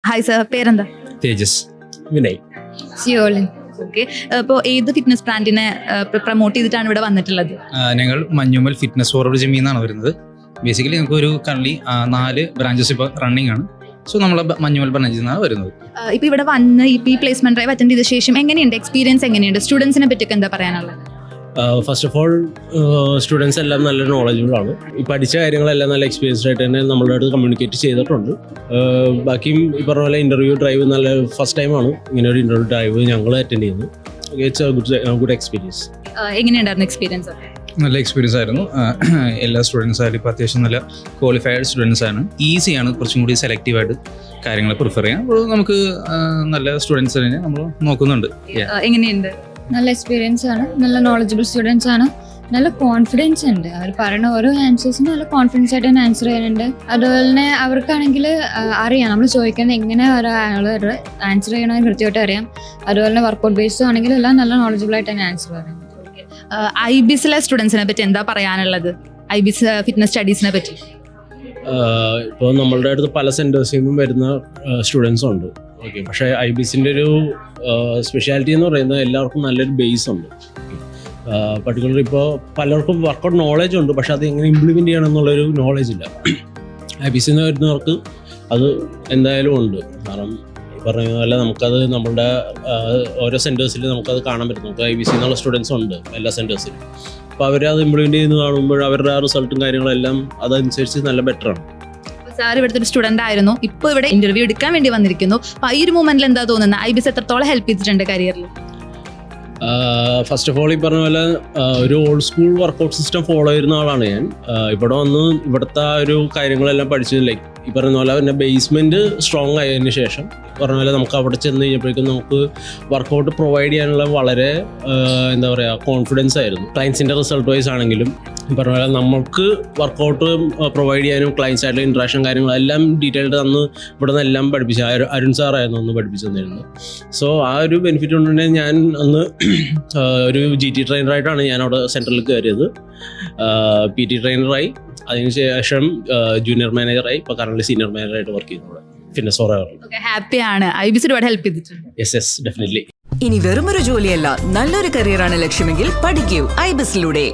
Hi sir, പേരെന്താ? തേജസ്. Vinay. സിയോളിൻ. Okay, അപ്പോൾ ഏത് ഫിറ്റ്നസ് ബ്രാൻഡിനെ പ്രൊമോട്ട് ചെയ്തിട്ടാണ് ഇവിടെ വന്നിട്ടുള്ളത്? ഞങ്ങൾ മഞ്ഞുമൽ ഫിറ്റ്നസ് ഫോർവേഡ് ജിമ്മിൽ നിന്നാണ് വരുന്നത്. ബേസിക്കലി ഞങ്ങൾക്ക് ഒരു കറൻലി 4 ബ്രാഞ്ചസ് ഇപ്പോൾ റണ്ണിങ് ആണ്. സോ നമ്മൾ മഞ്ഞുമൽ ബ്രാഞ്ചിൽ നിന്നാണ് വരുന്നത്. ഇപ്പോൾ ഇവിടെ വന്ന് ഇപ്പോൾ ഈ പ്ലേസ്മെന്റ് ഡ്രൈവ് അറ്റൻഡ് ചെയ്ത ശേഷം എങ്ങനെയുണ്ട്, എക്സ്പീരിയൻസ് എങ്ങനെയുണ്ട്? സ്റ്റുഡൻസിനെ പറ്റിയൊക്കെ എന്താ പറയാനുള്ളത്? ഫസ്റ്റ് ഓഫ് ഓൾ സ്റ്റുഡൻസ് എല്ലാം നല്ല നോളജബിൾ ആണ്. ഈ പഠിച്ച കാര്യങ്ങളെല്ലാം നല്ല എക്സ്പീരിയൻസ്ഡ് ആയിട്ട് തന്നെ നമ്മളുടെ അടുത്ത് കമ്മ്യൂണിക്കേറ്റ് ചെയ്തിട്ടുണ്ട്. ബാക്കിയും ഈ പറഞ്ഞ പോലെ ഇൻ്റർവ്യൂ ഡ്രൈവ് നല്ല ഫസ്റ്റ് ടൈമാണ് ഇങ്ങനെ ഒരു ഇൻ്റർവ്യൂ ഡ്രൈവ് ഞങ്ങൾ അറ്റൻഡ് ചെയ്യുന്നത്. It's A good experience. എങ്ങനെയുണ്ടായിരുന്നു എക്സ്പീരിയൻസ്? നല്ല എക്സ്പീരിയൻസ് ആയിരുന്നു. എല്ലാ സ്റ്റുഡൻസ് ആയാലും ഇപ്പോൾ അത്യാവശ്യം നല്ല ക്വാളിഫൈഡ് സ്റ്റുഡൻസ് ആണ്. ഈസിയാണ് കുറച്ചും കൂടി സെലക്റ്റീവായിട്ട് കാര്യങ്ങൾ പ്രിഫർ ചെയ്യാം. അപ്പോൾ നമുക്ക് നല്ല സ്റ്റുഡൻസിനെ നമ്മൾ നോക്കുന്നുണ്ട്. എങ്ങനെയുണ്ട്? നല്ല എക്സ്പീരിയൻസ് ആണ്, നല്ല നോളജബിൾ സ്റ്റുഡൻസ് ആണ്, നല്ല കോൺഫിഡൻസ് ഉണ്ട്. അവർ പറയുന്ന ഓരോ ആൻസേഴ്സിനും നല്ല കോൺഫിഡൻസ് ആയിട്ട് തന്നെ ആൻസർ ചെയ്യാനുണ്ട്. അതുപോലെ തന്നെ അവർക്കാണെങ്കിൽ അറിയാം നമ്മൾ ചോദിക്കുന്നത് എങ്ങനെ ഒരാൾ ആൻസർ ചെയ്യണമെന്ന് കൃത്യമായിട്ട് അറിയാം. അതുപോലെ തന്നെ വർക്കൗട്ട് ബേസ്ഡ് ആണെങ്കിൽ എല്ലാം നല്ല നോളജബിൾ ആയിട്ട് തന്നെ ആൻസർ പറയാം. IBSലെ സ്റ്റുഡൻസിനെ പറ്റി എന്താ പറയാനുള്ളത്? IBS ഫിറ്റ്നസ് സ്റ്റഡീസിനെ പറ്റി ഇപ്പോൾ നമ്മളുടെ അടുത്ത് പല സെൻറ്റേഴ്സിൽ നിന്നും വരുന്ന സ്റ്റുഡൻസ് ഉണ്ട്. ഓക്കെ, പക്ഷേ IBSന്റെ ഒരു സ്പെഷ്യാലിറ്റി എന്ന് പറയുന്നത് എല്ലാവർക്കും നല്ലൊരു ബേസ് ഉണ്ട്. പർട്ടിക്കുലർ ഇപ്പോൾ പലർക്കും വർക്കൗട്ട് നോളജ് ഉണ്ട്, പക്ഷെ അത് എങ്ങനെ ഇംപ്ലിമെൻറ്റ് ചെയ്യണം എന്നുള്ളൊരു നോളജ് ഇല്ല. IBSന്ന് വരുന്നവർക്ക് അത് എന്തായാലും ഉണ്ട്. കാരണം പറഞ്ഞ പോലെ നമുക്കത് നമ്മളുടെ ഓരോ സെൻറ്റേഴ്സിൽ നമുക്കത് കാണാൻ പറ്റും. നമുക്ക് IBS എന്നുള്ള സ്റ്റുഡൻസ് ഉണ്ട് എല്ലാ സെൻറ്റേഴ്സിലും. അപ്പോൾ അവരത് ഇംപ്ലിമെൻറ്റ് ചെയ്യുന്നത് കാണുമ്പോൾ അവരുടെ ആ റിസൾട്ടും കാര്യങ്ങളെല്ലാം അതനുസരിച്ച് നല്ല ബെറ്ററാണ്. സാർ ഇവിടുത്തെ ഒരു സ്റ്റുഡൻ്റ് ആയിരുന്നു, ഇപ്പോൾ ഇവിടെ ഇന്റർവ്യൂ എടുക്കാൻ വേണ്ടി വന്നിരിക്കുന്നു. അപ്പോൾ ഈ ഒരു മൂമെന്റിൽ എന്താ തോന്നുന്നത്? IBS എത്രത്തോളം ഹെൽപ്പ് ചെയ്തിട്ടുണ്ട് കരിയറിൽ? ഫസ്റ്റ് ഓഫ് ഓൾ ഈ പറഞ്ഞ പോലെ ഒരു old school workout system follow ചെയ്യുന്ന ആളാണ് ഞാൻ. ഇവിടെ വന്ന് ഇവിടുത്തെ ആ ഒരു കാര്യങ്ങളെല്ലാം പഠിച്ച് ലൈക്ക് ഈ പറഞ്ഞ പോലെ പിന്നെ ബേസ്മെൻറ്റ് സ്ട്രോങ് ആയതിനു ശേഷം പറഞ്ഞ പോലെ നമുക്ക് അവിടെ ചെന്ന് കഴിഞ്ഞപ്പോഴേക്കും നമുക്ക് വർക്കൗട്ട് പ്രൊവൈഡ് ചെയ്യാനുള്ള വളരെ എന്താ പറയുക കോൺഫിഡൻസ് ആയിരുന്നു. ക്ലയൻസിൻ്റെ റിസൾട്ട് വൈസ് ആണെങ്കിലും ഈ പറഞ്ഞ പോലെ നമുക്ക് വർക്കൗട്ട് പ്രൊവൈഡ് ചെയ്യാനും ക്ലയൻസായിട്ടുള്ള ഇൻട്രാക്ഷൻ കാര്യങ്ങളെല്ലാം ഡീറ്റെയിൽഡ് അന്ന് ഇവിടെ നിന്ന് എല്ലാം പഠിപ്പിച്ച അരുൺ സാറായിരുന്നു അന്ന് പഠിപ്പിച്ചു തന്നിരുന്നത്. സോ ആ ഒരു ബെനിഫിറ്റ് കൊണ്ട് തന്നെ ഞാൻ അന്ന് ഒരു GT ട്രെയിനറായിട്ടാണ് ഞാൻ അവിടെ സെൻറ്ററിൽ കയറിയത്. PT ട്രെയിനറായി, അതിനുശേഷം ജൂനിയർ മാനേജറായി, ഇപ്പോൾ കറന്റ് സീനിയർ മാനേജറായിട്ട് വർക്ക് ചെയ്യുന്നത് ഫിറ്റ്നസ് ഫോർവേഡ്. ഹാപ്പിയാണ്. IBS ഒരുപാട് ഹെൽപ്പ് ചെയ്തിട്ടുണ്ട്. Yes definitely. ഇനി വെറുമൊരു ജോലിയല്ല, നല്ലൊരു കരിയറാണ് ലക്ഷ്യമെങ്കിൽ പഠിക്കൂ IBSലൂടെ.